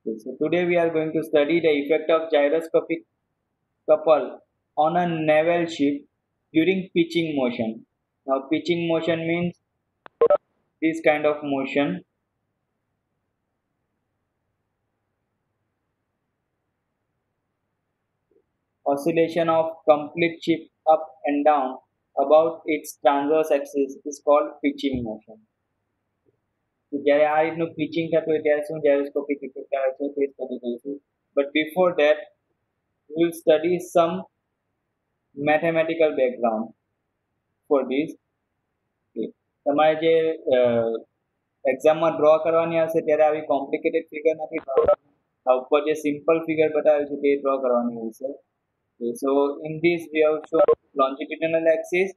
Okay, so today we are going to study the effect of gyroscopic couple on a naval ship during pitching motion. Now, pitching motion means this kind of motion. Oscillation of complete ship up and down about its transverse axis is called pitching motion. તો જ્યારે આ રીતનું pitching થતું હોય ત્યારે શું gyroscopic effect આવે છે તે સ્ટડી કરીશું. But before that, we will study some mathematical background for this. તમારે જે એક્ઝામમાં ડ્રો કરવાની આવશે ત્યારે આવી કોમ્પ્લિકેટેડ ફિગર નથી આ ઉપર જે સિમ્પલ ફિગર બતાવ્યું છે તે ડ્રો કરવાની હોય છે. So in this we have shown longitudinal axis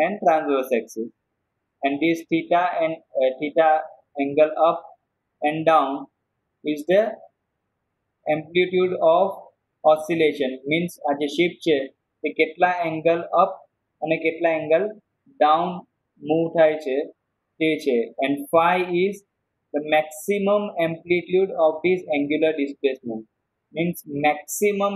and transverse axis, and this theta and theta angle up and down is the amplitude of oscillation. Means આ જે શિપ છે તે કેટલા એંગલ અપ અને કેટલા એંગલ ડાઉન મૂવ થાય છે તે છે. And phi is the maximum amplitude of this angular displacement. Means maximum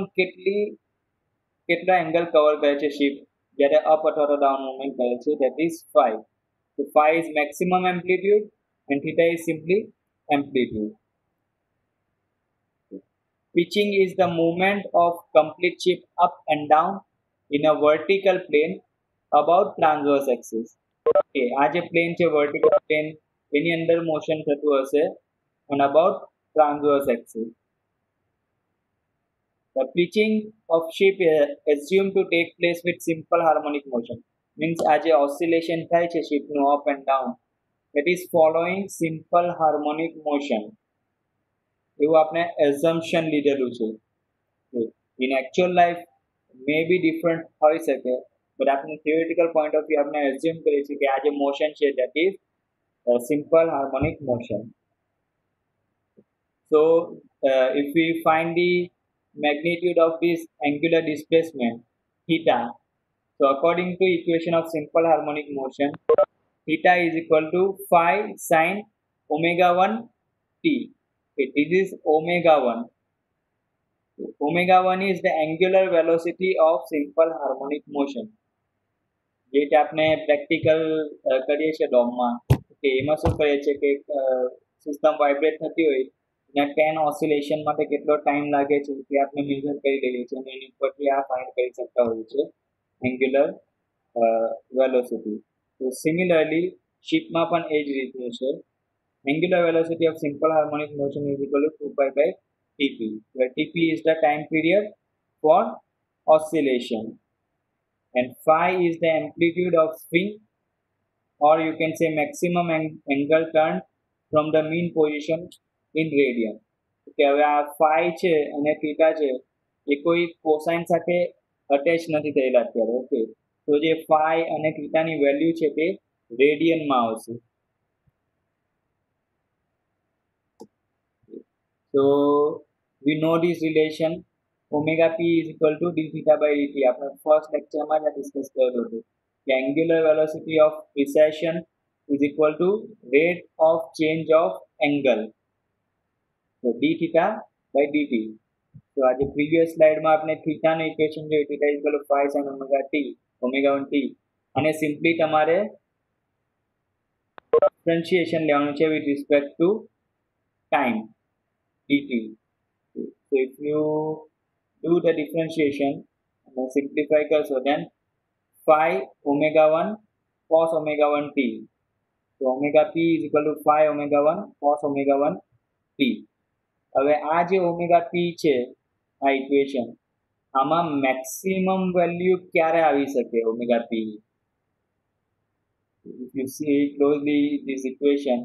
કેટલા એંગલ કવર કરે છે શિપ જ્યારે અપ અથવા તો ડાઉન મૂવમેન્ટ કરે છે, that is phi. So phi is maximum amplitude and theta is simply amplitude. Pitching is the movement of complete ship up and down in a vertical plane about transverse axis. Okay, આ જે plane છે vertical plane એની અંદર motion થતું હશે and about transverse axis. The pitching of ship is assumed to take place with simple harmonic motion. Means આ જે oscillation થાય છે શિપનું up and down, that is following simple harmonic motion. એવું આપણે assumption લીધેલું છે. In actual life may be different હોઈ શકે, but આપણે theoretical point of view આપણે assume કરીએ છીએ કે આ જે motion છે that is simple harmonic motion. So if we find the magnitude of this angular displacement theta, so according to equation of simple harmonic motion, theta is equal to phi sin omega 1 t. Okay, this is omega 1. Omega 1 is the angular velocity of simple harmonic motion. જે આપણે practical કરીએ છીએ ડોમમાં, કે એમાં શું કરીએ છીએ કે સિસ્ટમ વાઇબ્રેટ થતી હોય ત્યાં 10 ઓસિલેશન માટે કેટલો ટાઈમ લાગે છે તે આપણે મેજર કરી લઈએ છીએ અને એની ઉપરથી આ ફાઇન્ડ કરી શકતા હોઈએ છીએ એંગ્યુલર વેલોસિટી. તો સિમિલરલી શિપમાં પણ એ જ રીતનું છે. Angular velocity of simple harmonic motion is equal to 2 pi by Tp, where Tp is the time period for oscillation and phi is the amplitude of swing, or you can say maximum angle turn from the mean position in radian. Okay, હવે આ phi છે અને theta છે એ કોઈ cosine સાથે attach નથી થયેલા અત્યારે. ઓકે, તો જે phi અને theta ની વેલ્યુ છે તે રેડિયનમાં આવશે. So we know this relation omega p is equal to d theta by dt. આપણે ફર્સ્ટ લેક્ચરમાં જ ડિસ્કસ કરેલું હતું કે angular velocity of precession is equal to rate of change of angle. So d theta by dt. So આ જે previous સ્લાઇડમાં આપણે થીટાનું ઇક્વેશન જોયું, theta is equal to phi sin omega t, omega 1 t, અને simply તમારે differentiation લેવાનું છે with respect to time dt. So if you do the differentiation and simplify करशो, then phi omega 1 cos omega 1 t. So omega p is equal to phi omega 1 cos omega 1 t. હવે આ જે omega p છે આ equation, આમાં maximum value ક્યારે આવી શકે omega p? If you see closely this equation,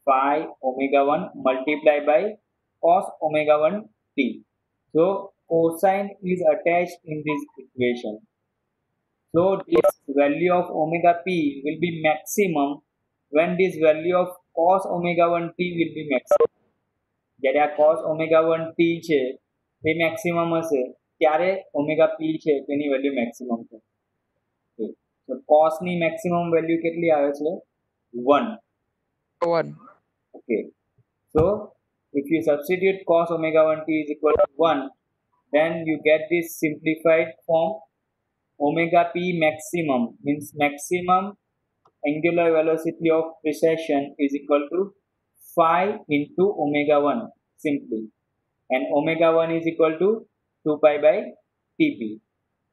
phi omega 1 multiplied by cos omega 1 t. So cosine is attached in this equation. So this value of omega p will be maximum when this value of cos omega 1 t will be maximum. જ્યારે આ cos omega 1 t છે તે maximum હશે ત્યારે omega p છે તેની value maximum છે. So cos ની maximum વેલ્યુ કેટલી આવે છે? 1. Okay. So if you substitute cos omega 1 t is equal to 1, then you get this simplified form. Omega p maximum means maximum angular velocity of precession is equal to phi into omega 1 simply, and omega 1 is equal to 2 pi by tp.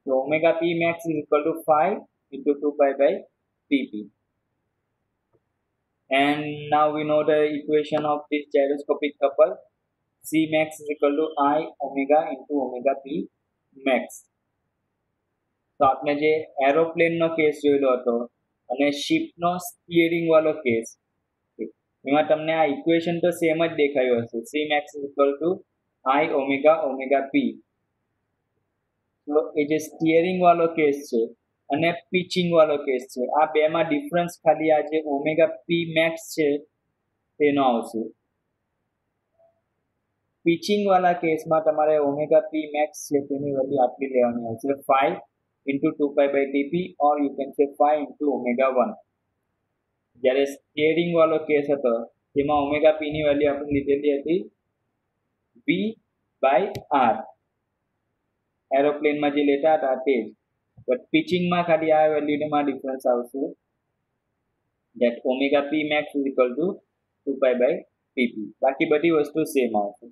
So omega p max is equal to phi into 2 pi by tp. And now we know the equation of this gyroscopic couple. C max is equal to I omega into omega p max. તો આપણે જે એરોપ્લેનનો case જોયેલો હતો અને શિપનો steering વાળો case, એમાં તમને આ equation તો સેમ જ દેખાયું હશે. C max is equal to I omega omega p. તો એ જે સ્ટીયરિંગ વાળો કેસ છે અને પિચિંગ વાળો કેસ છે, આ બેમાં ડિફરન્સ ખાલી આ જે ઓમેગા પી મેક્સ છે તેનો આવશે. પિચિંગ વાળા કેસમાં તમારે ઓમેગા પી મેક્સ છે તેની વેલ્યુ આટલી લેવાની આવશે, 5 into 2 pi by tp, or you can say 5 into omega 1. જ્યારે સ્ટીયરિંગ વાળો કેસ હતો તેમાં ઓમેગા પી ની વેલ્યુ આપણે લીધેલી હતી v by r. એરોપ્લેનમાં જે લેતા હતા તે જ, બટ પિચિંગમાં ખાલી આ વેલ્યુમાં ડિફરન્સ આવશે, that omega p max is equal to 2 pi by tp. બાકી બધી વસ્તુ સેમ આવશે.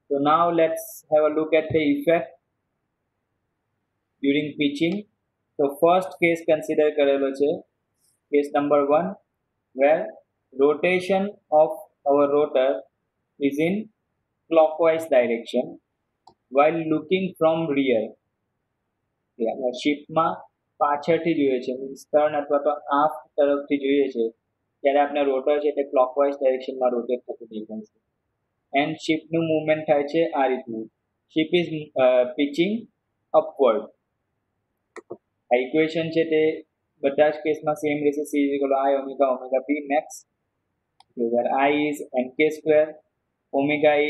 So now let's have a look at the effect during pitching. So first case consider કરેલો છે, case number 1, where rotation of our rotor is in clockwise direction while looking from rear. શિપમાં પાછળથી જોઈએ છે, means turn અથવા તો આફ્ટ તરફથી જોઈએ છે ત્યારે આપણે રોટર છે તે ક્લોકવાઇઝ ડાયરેક્શનમાં રોટેટ થતું દેખાય છે. એન્ડ શિપનું મૂવમેન્ટ થાય છે આ રીતનું, શિપ ઇઝ પિચિંગ અપવર્ડ. આ ઇક્વેશન છે તે બધા જ કેસમાં સેમ રહેશે. C is equal to I omega omega p max, where I is nk square, omega a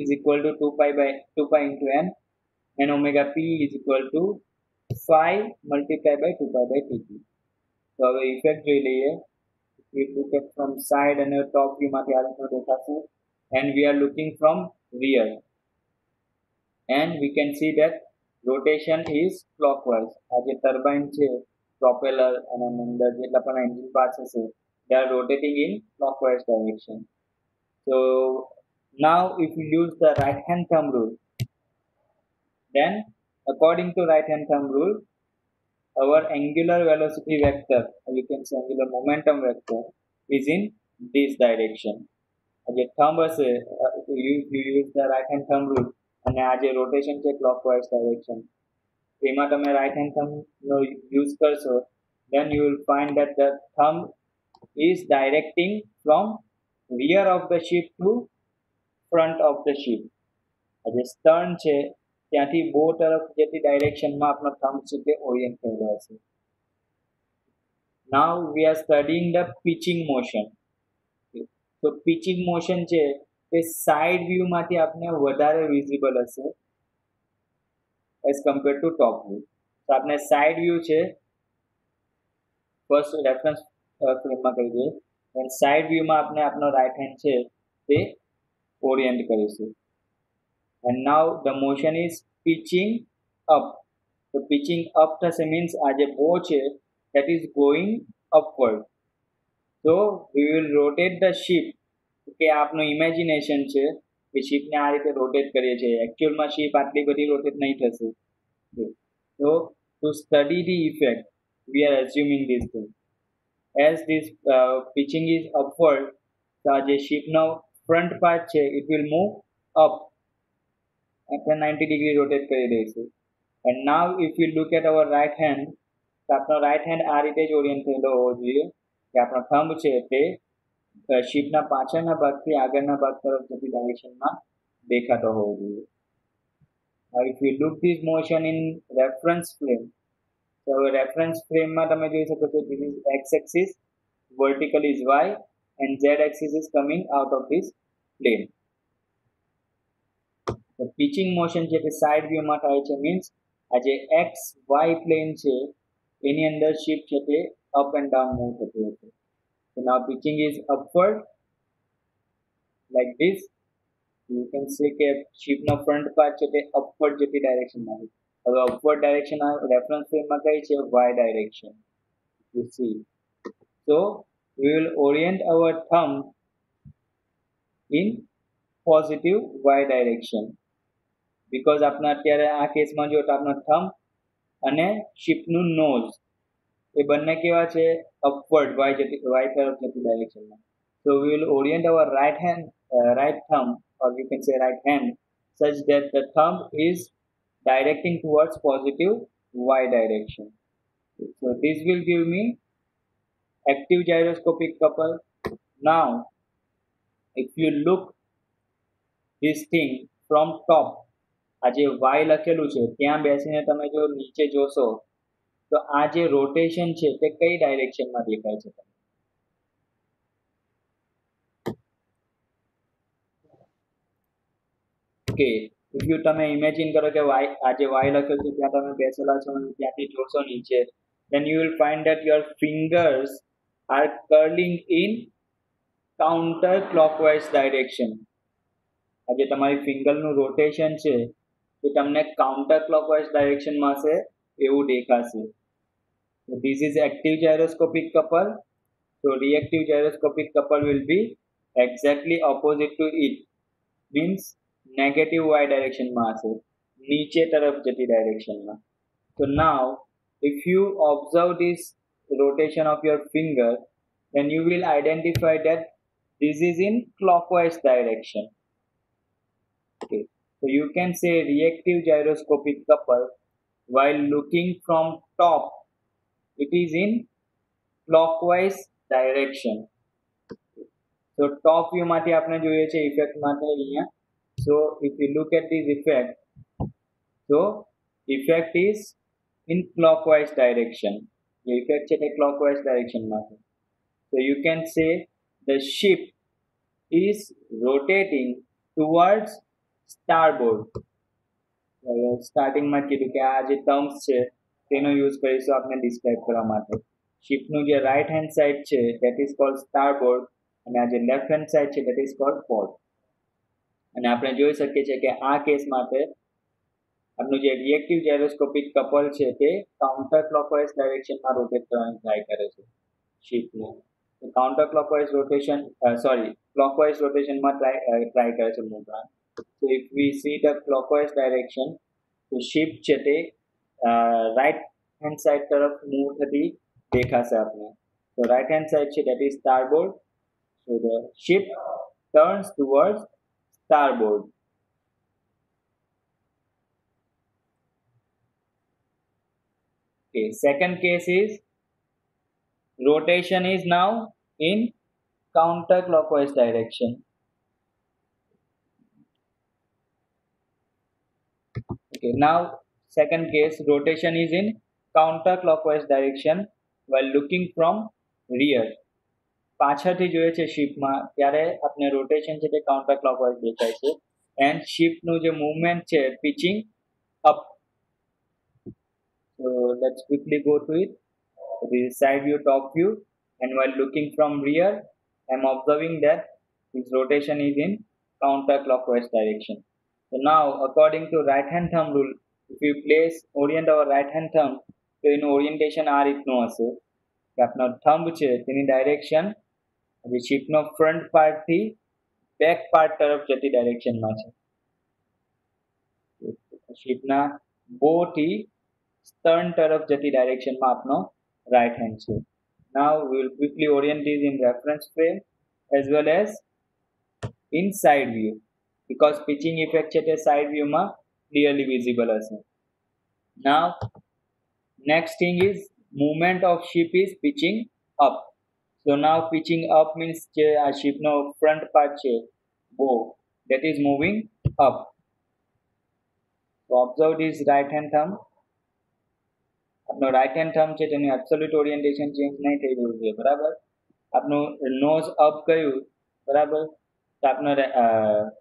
is equal to 2 pi into n, and omega p is equal to phi multiplied by 2 pi by tp. તો હવે effect જોઈ લઈએ. We look at from side and top view માંથી આ રીતનો દેખાશે, and we are looking from rear, and we can see that rotation is clockwise. આ જે ટર્બાઇન છે, પ્રોપેલર અને અંદર જેટલા પણ એન્જિન પાર્ટ્સ હશે, they are rotating in clockwise direction. So now if you use the right hand thumb rule, then according to right hand thumb rule, our angular velocity vector, or you can say angular momentum vector, is in this direction. જે thumb હશે, you use the right hand thumb rule, અને આ જે rotation છે clockwise direction, એમાં તમે right hand thumb નો use કરશો, then you will find that the thumb is directing from rear of the ship to front of the ship. આ જે stern છે ત્યાંથી બો તરફ જેથી ડાયરેક્શનમાં આપણો થંબ છે તે ઓરિએન્ટ થયેલો હશે. Now we are studying the pitching motion. So pitching motion છે તે સાઇડ વ્યૂમાંથી આપણે વધારે વિઝિબલ હશે as compared to top view. તો આપણે સાઇડ વ્યૂ છે ફર્સ્ટ રેફરન્સ ફ્રેમમાં કરી દઈએ, અને સાઇડ વ્યૂમાં આપણે આપણો રાઇટ હેન્ડ છે તે ઓરિએન્ટ કરીશું. And now the motion is pitching up. So pitching up થશે means આ જે બો છે that is going upward. So we will rotate the ship. કે આપનું ઇમેજિનેશન છે કે શિપને આ રીતે રોટેટ કરીએ છીએ, એકચ્યુઅલમાં શિપ આટલી બધી રોટેટ નહીં થશે. So to study the effect, we are assuming this thing. As this pitching is upward, તો આ જે શિપનો ફ્રન્ટ પાર્ટ છે it will move up. આપણે 90 ડિગ્રી રોટેટ કરી દઈશું. And now if you look at our right hand, તો આપણો right hand આ રીતે જ ઓરિએન્ટ થયેલો હોવો જોઈએ કે આપણો થંબ છે તે શિપના પાછળના ભાગથી આગળના ભાગ તરફ જતી ડાયરેક્શનમાં દેખાતો હોવો જોઈએ. Now if you look this motion in reference frame, so reference frameમાં તમે જોઈ શકો છો this is x axis, vertical is y, and z axis is coming out of this plane. The pitching motion છે તે સાઇડ વ્યૂમાં થાય છે, means આ જે x y પ્લેન છે એની અંદર શિપ છે તે અપ એન્ડ ડાઉન મૂવ થતી હશે. So now pitching is upward, like this. You can see કે શિપનો ફ્રન્ટ પાર્ટ છે તે અપવર્ડ જેટલી ડાયરેક્શનમાં છે. હવે અપવર્ડ ડાયરેક્શન આ રેફરન્સ ફ્રેમમાં કઈ છે? y direction. You see. So we will orient our thumb in positive y direction because આપણે અત્યારે આ કેસમાં જો તો આપણો થંબ અને શિપનું નોઝ એ બંને કેવા છે? અપવર્ડ y તરફ જતી ડાયરેક્શનમાં. So we will orient our right thumb, or you can say right hand, such that the thumb is directing towards positive y direction. So this will give me active gyroscopic couple. Now if you look this thing from top, આ જે y લખેલું છે ત્યાં બેસીને તમે જો નીચે જોશો તો આ જે રોટેશન છે તે કઈ ડાયરેક્શનમાં દેખાય છે? ઓકે, ઇફ યુ તમે ઇમેજિન કરો કે y આ જે y લખેલું છે ત્યાં તમે બેસેલા છો અને ત્યાંથી જોશો નીચે, then you will find that your fingers are curling in counter clockwise direction. આ જે તમારી ફિંગરનું રોટેશન છે એ તમને કાઉન્ટર ક્લોકવાઇઝ ડાયરેક્શનમાં છે એવું દેખાશે. So this is active gyroscopic couple. So reactive gyroscopic couple will be exactly opposite to it, means negative y directionમાં હશે, નીચે તરફ જતી ડાયરેક્શનમાં. So now if you observe this rotation of your finger, then you will identify that this is in clockwise direction. Okay, so you can say reactive gyroscopic couple while looking from top, it is in clockwise direction. So top view માંથી આપણે જોઈએ છે effect માટે અહીંયા. So if you look at this effect, so effect is in clockwise direction. The effect છે તે clockwise direction માં છે. So you can say the ship is rotating towards starboard. સ્ટાર્ટિંગમાં કીધું કે આ જે ટર્મ્સ છે તેનો યુઝ કરીશું આપણે ડિસ્ક્રાઇબ કરવા માટે. શિપનું જે રાઈટ હેન્ડ સાઇડ છે that is called starboard અને આ જે લેફ્ટ હેન્ડ સાઇડ છે that is called port. અને આપણે જોઈ શકીએ છીએ કે આ કેસ માટે આપણું જે રિએક્ટિવ જાયરોસ્કોપિક કપલ છે તે કાઉન્ટર ક્લોકવાઇઝ ડાયરેક્શનમાં રોટેટ કરવાની ટ્રાય કરે છે શિપને. કાઉન્ટર ક્લોકવાઇઝ રોટેશન ક્લોકવાઇઝ રોટેશનમાં ટ્રાય કરે છે મૂવમાં. So if we see the clockwise direction, the ship છે તે right hand side તરફ મૂવ થતી દેખાશે આપણે. So right hand side છે that is starboard. So the ship turns towards starboard. Okay, second case is rotation is now in counterclockwise direction. Okay, now second case rotation is in counterclockwise direction while looking from rear. પાછળથી જોઈએ છે શિપમાં ત્યારે આપણે rotation છે તે counter clockwise દેખાય છે and શિપનું જે મૂવમેન્ટ છે pitching up. So let's quickly go to it. This is side view, top view, and while looking from rear I am observing that this rotation is in counterclockwise direction. So now according to right hand thumb rule, if you orient our right hand thumb, તો એનું orientation આ રીતનું હશે કે આપણો thumb છે તેની direction જે શિપનો ફ્રન્ટ પાર્ટથી બેક પાર્ટ તરફ જતી ડાયરેક્શનમાં છે. શિપના બોથી સ્ટર્ન તરફ જતી ડાયરેક્શનમાં આપણો રાઈટ હેન્ડ છે. Now we will quickly orient this in reference frame as well as in side view because pitching effect છે તે side view માં clearly visible હશે. Now next thing is movement of ship is pitching up. So now pitching up means જે આ shipનો front part છે bow that is moving up. So observe this right hand thumb. આપણો right hand thumb છે તેની absolute orientation change નહીં થઈ રહ્યું છે બરાબર. આપણું નોઝ અપ કર્યું બરાબર તો આપણો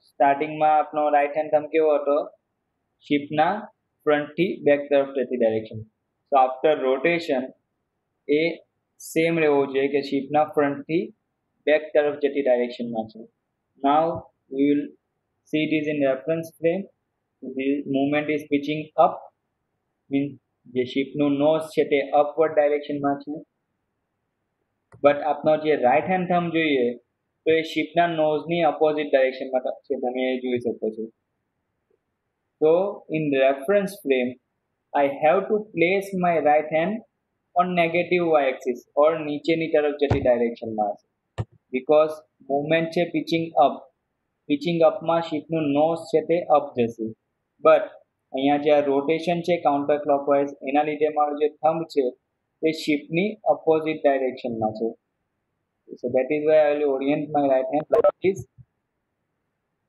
સ્ટાર્ટિંગમાં આપણો રાઈટ હેન્ડ થંબ કેવો હતો? શિપના ફ્રન્ટથી બેક તરફ જતી ડાયરેક્શન. So after rotation એ સેમ રહેવો જોઈએ કે શિપના ફ્રન્ટથી બેક તરફ જતી ડાયરેક્શનમાં છે. Now we will see this in reference frame. The movement is pitching up, means જે શિપનું નોઝ છે તે અપવર્ડ ડાયરેક્શનમાં છે. બટ આપનો જે રાઈટ હેન્ડ થંબ જોઈએ તો એ શિપના નોઝની અપોઝિટ ડાયરેક્શનમાં છે, તમે એ જોઈ શકો છો. So in reference frame, I have to place my right hand on negative y-axis or નીચેની તરફ જતી ડાયરેક્શનમાં હશે, because movement છે pitching up માં શિપનું નોઝ છે તે અપ જશે. બટ અહીંયા જે આ રોટેશન છે કાઉન્ટર ક્લોકવાઇઝ, એના લીધે મારો જે થંબ છે તે શિપની અપોઝિટ ડાયરેક્શનમાં છે. So that is why I will orient my right hand like this.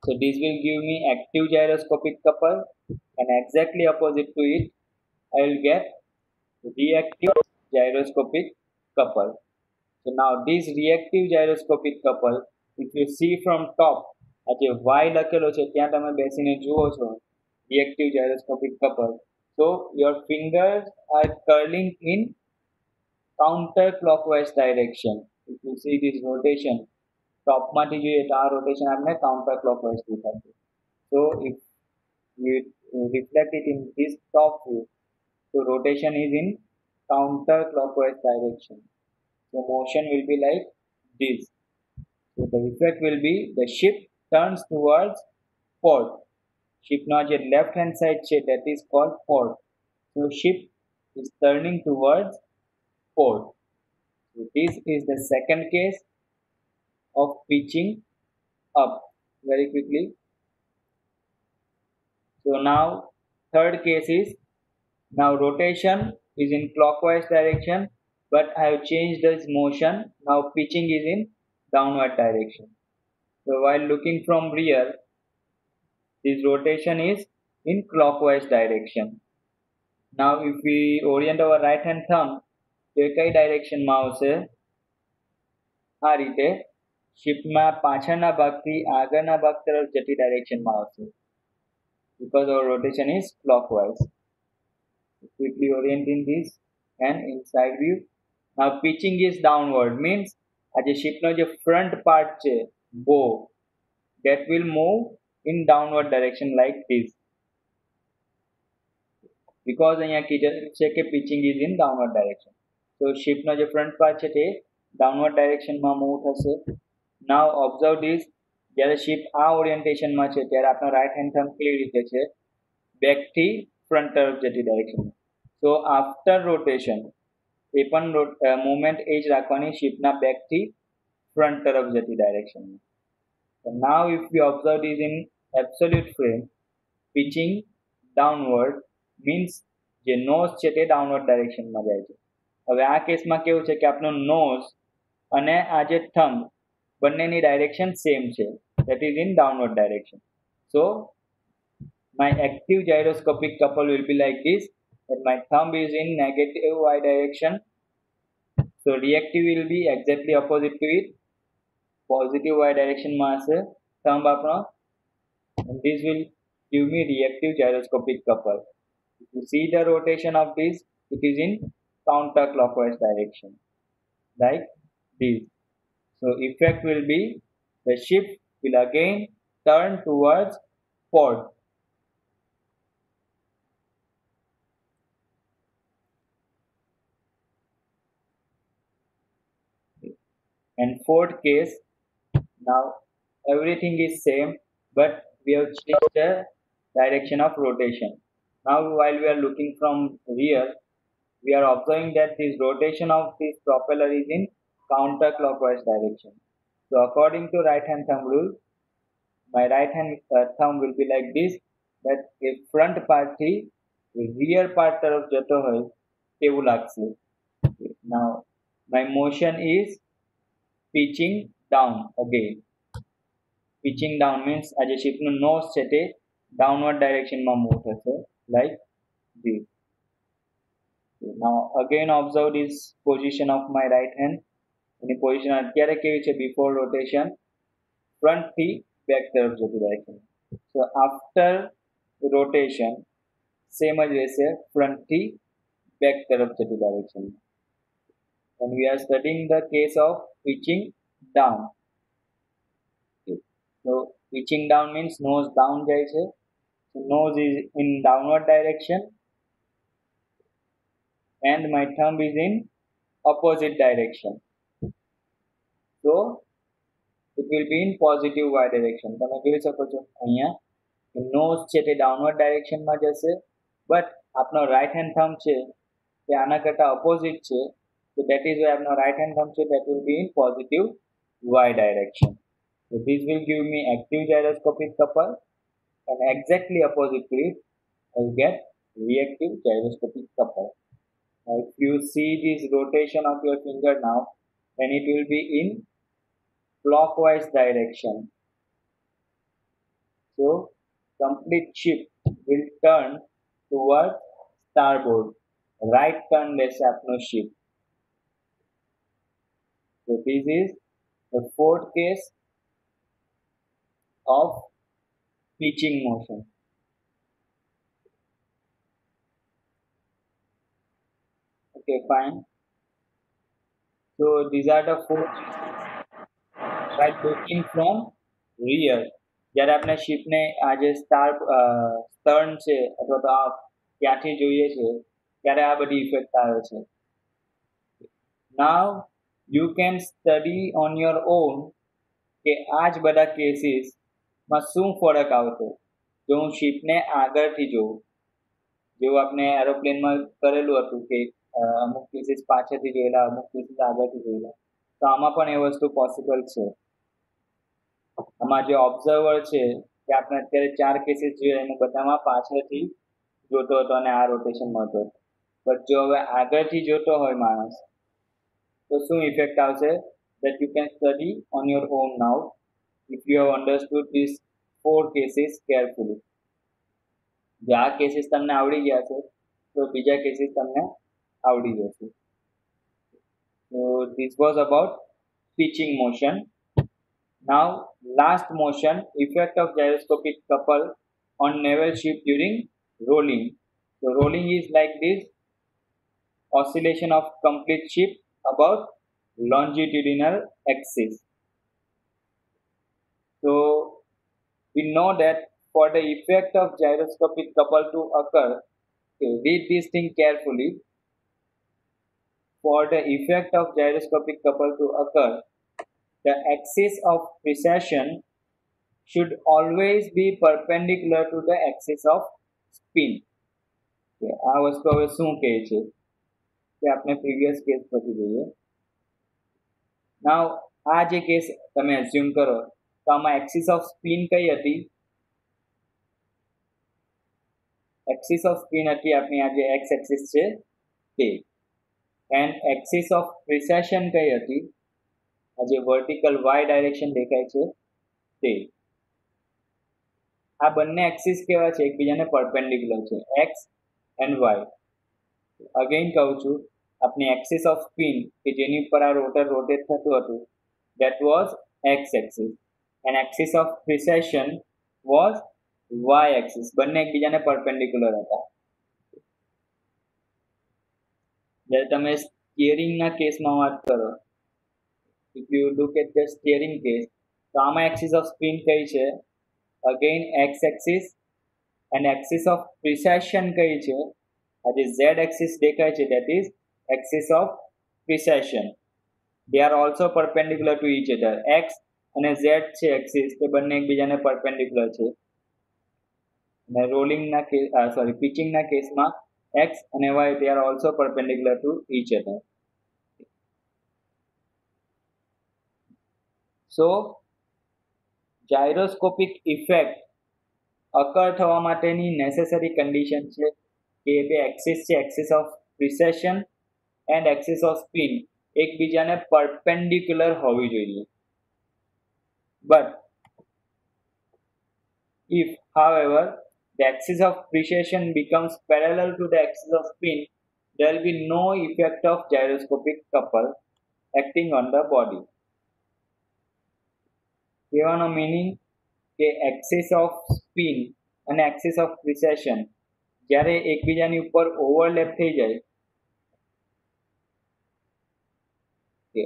So this will give me active gyroscopic couple, and exactly opposite to it I will get reactive gyroscopic couple. So now this reactive gyroscopic couple, if you see from top, આ જે y લખેલો છે ત્યાં તમે બેસીને જુઓ છો, reactive gyroscopic couple. So your fingers are curling in counterclockwise direction. If you see this rotation, ટોપમાંથી જોઈએ તો આ રોટેશન આપણે કાઉન્ટર ક્લોકવાઇઝ દેખાશે. So if we reflect it in this top view, so rotation is in counterclockwise direction. So motion will be like this. So the effect will be the ship turns towards port. Shipનો જે left hand side છે that is called port. So ship is turning towards port. So this is the second case of pitching up. Very quickly. So now third case is, now rotation is in clockwise direction, but I have changed this motion. Now pitching is in downward direction. So while looking from rear, this rotation is in clockwise direction. Now if we orient our right hand thumb, તો એ કઈ ડાયરેક્શનમાં આવશે? આ રીતે શિપમાં પાછળના ભાગથી આગળના ભાગ તરફ જતી ડાયરેક્શનમાં આવશે, because our rotation is clockwise. Quickly orienting this and in side view. Now pitching is downward, means આ જે શિપનો જે front part છે bow, that will move in downward direction like this, because અહીંયા કીધેલું છે કે pitching is in downward direction. So શિપનો જે front part છે તે downward directionમાં move થશે. Now observe this, જ્યારે શિપ આ ઓરિએન્ટેશનમાં છે ત્યારે આપણો રાઈટ હેન્ડ થંબ કેવી રીતે છે? બેકથી ફ્રન્ટ તરફ જતી ડાયરેક્શનમાં. સો આફ્ટર રોટેશન એ પણ મુવમેન્ટ એ જ રાખવાની, શિપના બેકથી ફ્રન્ટ તરફ જતી ડાયરેક્શનમાં. So now if you observe this in absolute frame, pitching downward means જે નોઝ છે તે ડાઉનવર્ડ ડાયરેક્શનમાં જાય છે. હવે આ કેસમાં કેવું છે કે આપણો નોઝ અને આ જે થંબ બંનેની ડાયરેક્શન સેમ છે, that is in downward direction. So my active gyroscopic couple will be like this, but my thumb is in negative y direction. So reactive will be exactly opposite to it, positive y direction માં હશે thumb આપણો, and this will give me reactive gyroscopic couple. If you see the rotation of this, it is in counterclockwise direction like this. So effect will be the ship will again turn towards port. And fourth case, now everything is same, but we have changed the direction of rotation. Now while we are looking from rear, we are observing that this rotation of this propeller is in counterclockwise direction. So according to right hand thumb rule, my right hand thumb will be like this, that a front part થી rear part તરફ જતો હોય તેવું લાગશે. Now my motion is pitching down again. Pitching down means આ જે શિપનું nose છે તે downward directionમાં move થશે like this. Now again observe this position of my right hand. Any position અત્યારે કેવી છે? before rotation, front થી back તરફ જતી direction. So after rotation same જ રહેશે, front થી back તરફ જતી direction. And we are studying the case of pitching down. Okay. So Pitching down means nose down જાય છે. So nose is in downward direction and my thumb is in opposite direction. So it will be in positive y direction. તમે જોઈ શકો છો અહીંયા nose છે તે downward ડાયરેક્શનમાં જશે, બટ આપનો રાઇટ હેન્ડ થંબ છે તે આના કરતાં અપોઝિટ છે. So that is why આપનો રાઇટ હેન્ડ થંબ છે that will be in positive y direction. So this will give me active gyroscopic couple, and exactly opposite to it I will get reactive gyroscopic couple. Now if you see this rotation of your finger now, then it will be in clockwise direction. So complete ship will turn towards starboard. Right turn લેશે આપનો ship. So this is the fourth case of pitching motion. Okay, fine. So these are the four cases. By looking from rear, જ્યારે આપણે શિપને આ જે stern છે અથવા તો આ ત્યાંથી જોઈએ છે ત્યારે આ બધી ઇફેક્ટ આવે છે. Now you can study on your own કે આ જ બધા કેસીસમાં શું ફરક આવતો જો હું શિપને આગળથી જોઉં, જેવું આપણે એરોપ્લેનમાં કરેલું હતું કે અમુક કેસીસ પાછળથી જોયેલા, અમુક કેસીસ આગળથી જોયેલા. તો આમાં પણ એ વસ્તુ પોસિબલ છે. આમાં જે ઓબ્ઝર્વર છે કે આપણે અત્યારે 4 કેસીસ જોઈએ એને બધામાં પાછળથી જોતો હતો અને આ રોટેશન મળતો હતો. બટ જો હવે આગળથી જોતો હોય માણસ તો શું ઇફેક્ટ આવશે? that you can study on your own now if you have understood these 4 cases carefully. જો આ કેસીસ તમને આવડી ગયા છે તો બીજા કેસીસ તમને આવડી જશે. So this was about pitching motion. Now last motion, effect of gyroscopic couple on naval ship during rolling. So rolling is like this, oscillation of complete ship about longitudinal axis. So we know that for the effect of gyroscopic couple to occur, okay, read this thing carefully. For the effect of gyroscopic couple to occur, the axis of precession should always be perpendicular to the axis of spin. આ વસ્તુ હવે શું કહે છે કે આપણે previous case પછી જોઈએ. નાવ આ જે કેસ તમે એઝ્યુમ કરો તો આમાં એક્સિસ ઓફ સ્પિન કઈ હતી? એક્સિસ ઓફ સ્પિન હતી આપણી આ જે એક્સ એક્સિસ છે તે, એન્ડ એક્સિસ ઓફ પ્રિસેશન કઈ હતી? આ જે વર્ટિકલ વાય ડાયરેક્શન દેખાય છે તે. આ બંને એક્સિસ કેવા છે? એકબીજાને પરપેન્ડિક્યુલર છે, એક્સ એન્ડ વાય. અગેન કહું છું, આપની એક્સિસ ઓફ સ્પિન કે જેની ઉપર આ રોટર રોટેટ થતું હતું that was x axis and axis of precession was y axis. બંને એકબીજાને પરપેન્ડિક્યુલર હતા. જ્યારે તમે સ્ટીયરિંગના કેસમાં વાત કરો, if you look at the steering case, તો આમાં axis of spin કઈ છે? again x axis, and axis of precession કઈ છે? આ જે z axis દેખાય છે that is axis of precession. they are also perpendicular to each other. x અને z છે axis તે બંને એકબીજાને પરપેન્ડિક્યુલર છે. અને રોલિંગના પિચિંગના કેસમાં x અને y they are also perpendicular to each other. So gyroscopic effect occur થવા માટેની necessary condition છે કે બે axis છે, axis of precession and axis of spin એકબીજાને perpendicular હોવી જોઈએ. But if however the axis of precession becomes parallel to the axis of spin, there will be no effect of gyroscopic couple acting on the body. કહેવાનો meaning કે axis of spin અને axis of પ્રિસેશન જ્યારે એકબીજાની ઉપર overlap થઈ જાય,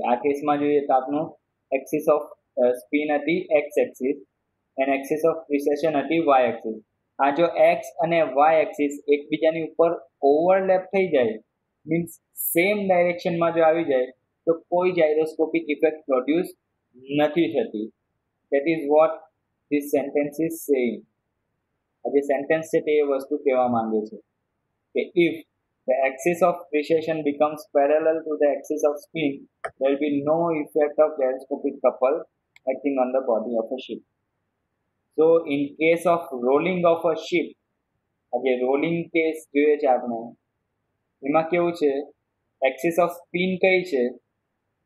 આ કેસમાં જોઈએ તો આપનું એક્સિસ ઓફ સ્પિન હતી x axis and axis of precession હતી y axis. આ જો x અને y axis એકબીજાની ઉપર ઓવરલેપ થઈ જાય મીન્સ સેમ ડાયરેક્શનમાં જો આવી જાય તો કોઈ જાયરોસ્કોપિક ઇફેક્ટ પ્રોડ્યુસ નથી થતી. That is what this sentence is saying. આ જે સેન્ટેન્સ છે તે એ વસ્તુ કહેવા માંગે છે કે if the axis of precession becomes parallel to the axis of spin, there will be no effect of gyroscopic couple acting on the body of a ship. So in case of rolling of a ship, આજે rolling case જોઈએ છે આપણે, એમાં કેવું છે axis of spin કઈ છે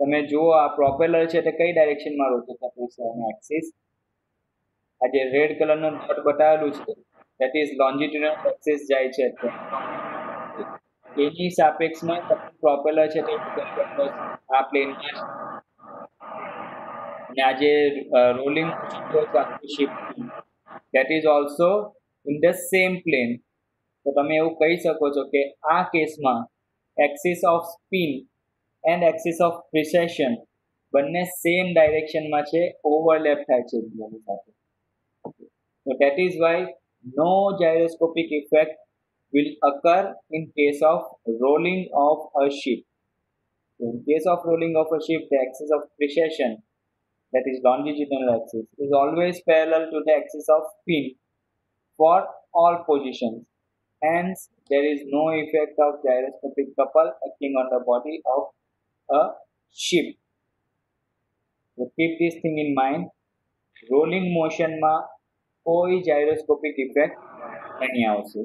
તમે જુઓ આ પ્રોપેલર છે તે કઈ ડાયરેક્શનમાં રોટેટ થતું છે અને એક્સિસ આ જે રેડ કલરનું ડોટ બતાવેલું છે દેટ ઇઝ લોન્જિટ્યુડનલ એક્સિસ જાય છે એની સાપેક્ષમાં પ્રોપેલર છે તે આ પ્લેનમાં અને આ જે rolling ship that is also in the same plane. તો તમે એવું કહી શકો છો કે આ કેસમાં axis of spin and axis of precession બંને સેમ ડાયરેક્શનમાં છે, ઓવરલેપ થાય છે એકબીજાની સાથે. So that is why no gyroscopic effect will occur in case of rolling of a ship. So in case of rolling of a ship, the axis of precession, that is longitudinal axis, is always parallel to the axis of spin for all positions. Hence, there is no effect of gyroscopic couple acting on the body of a ship. So keep this thing in mind. Rolling motion માં કોઈ gyroscopic effect નહીં આવશે.